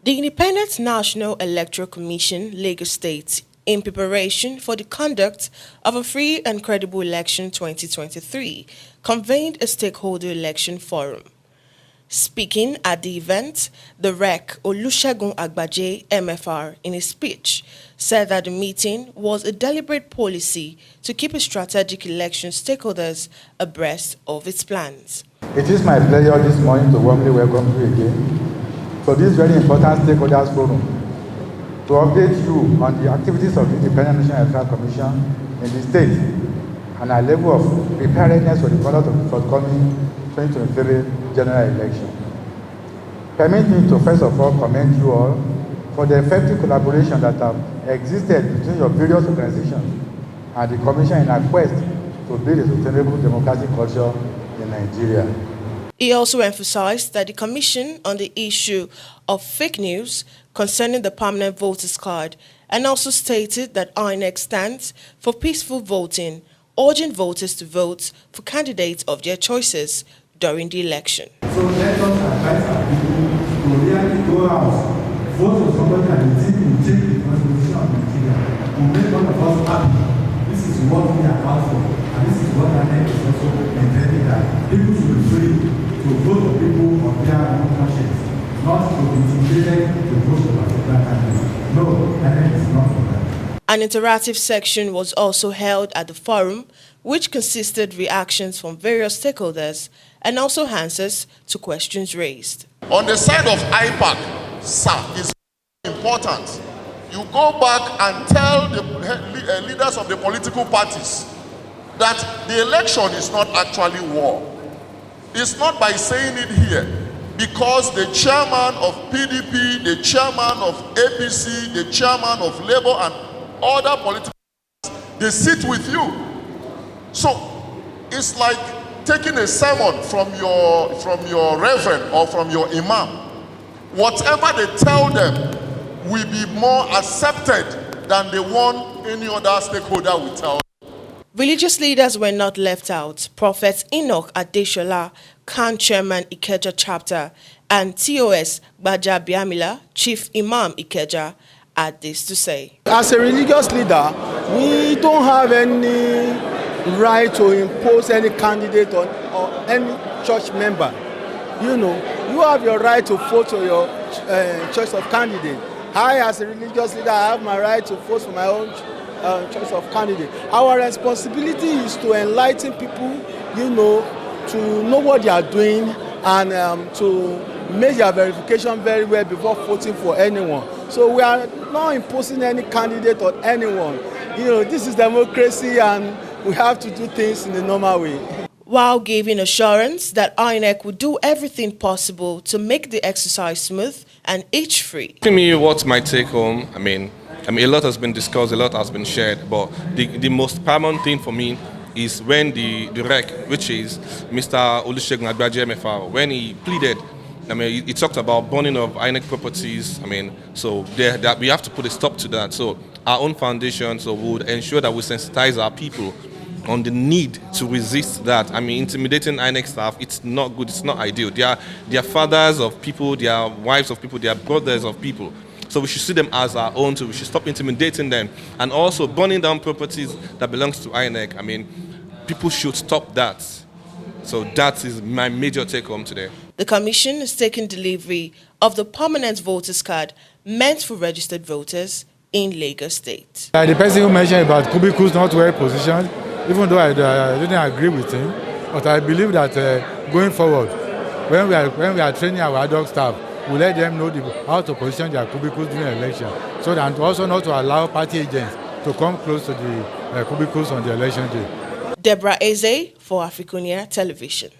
The Independent National Electoral Commission, Lagos State, in preparation for the conduct of a free and credible election 2023, convened a stakeholder election forum. Speaking at the event, the REC Olusegun Agbaje, MFR, in his speech, said that the meeting was a deliberate policy to keep strategic election stakeholders abreast of its plans. It is my pleasure this morning to warmly welcome you again to this very important stakeholders forum to update you on the activities of the Independent National Electoral Commission in the state and our level of preparedness for the conduct of the forthcoming 2023 general election. Permit me to first of all commend you all for the effective collaboration that have existed between your various organizations and the Commission in our quest to build a sustainable democratic culture in Nigeria. He also emphasized that the Commission on the issue of fake news concerning the permanent voters card, and also stated that INEC stands for peaceful voting, urging voters to vote for candidates of their choices during the election. So let us advise our people to really go out, vote for somebody that is in change the constitution of Nigeria, to make one of us happy. This is what we are out for, and this is what INEC is also intending, that people should be free to vote for people of their own conscience, not to be intimidated to vote for particular candidates. No, INEC is not for that. An interactive section was also held at the forum, which consisted reactions from various stakeholders and also answers to questions raised. On the side of IPAC, sir, is important. You go back and tell the leaders of the political parties that the election is not actually war. It's not by saying it here, because the chairman of PDP, the chairman of APC, the chairman of Labour and other political parties, they sit with you. So it's like taking a sermon from your reverend or from your imam. Whatever they tell them will be more accepted than the one any other stakeholder will tell. Religious leaders were not left out. Prophet Enoch Adeshola, Khan Chairman Ikeja Chapter, and TOS Baja Biamila, Chief Imam Ikeja, had this to say. As a religious leader, we don't have any right to impose any candidate or any church member. You know, you have your right to vote for your choice of candidate. I, as a religious leader, I have my right to vote for my own choice of candidate. Our responsibility is to enlighten people, you know, to know what they are doing and to make their verification very well before voting for anyone. So we are not imposing any candidate on anyone. You know, this is democracy and we have to do things in the normal way. While giving assurance that INEC would do everything possible to make the exercise smooth and itch-free. To me, what's my take home? I mean, a lot has been discussed, a lot has been shared, but the most paramount thing for me is when the REC, which is Mr. Olusegun Agbaje MFR, when he pleaded, I mean, he talked about burning of INEC properties. I mean, so that we have to put a stop to that. So our own foundation, so we would ensure that we sensitize our people on the need to resist that. I mean, intimidating INEC staff, it's not good, it's not ideal. They are fathers of people, they are wives of people, they are brothers of people. So we should see them as our own, so we should stop intimidating them. And also burning down properties that belongs to INEC. I mean, people should stop that. So that is my major take home today. The Commission is taking delivery of the permanent voters card meant for registered voters in Lagos State. The person who mentioned about cubicles not well positioned, even though I didn't agree with him, but I believe that going forward, when we are training our ad hoc staff, we let them know how to position their cubicles during the election, so that also not to allow party agents to come close to the cubicles on the election day. Deborah Eze for AFRICUNIA Television.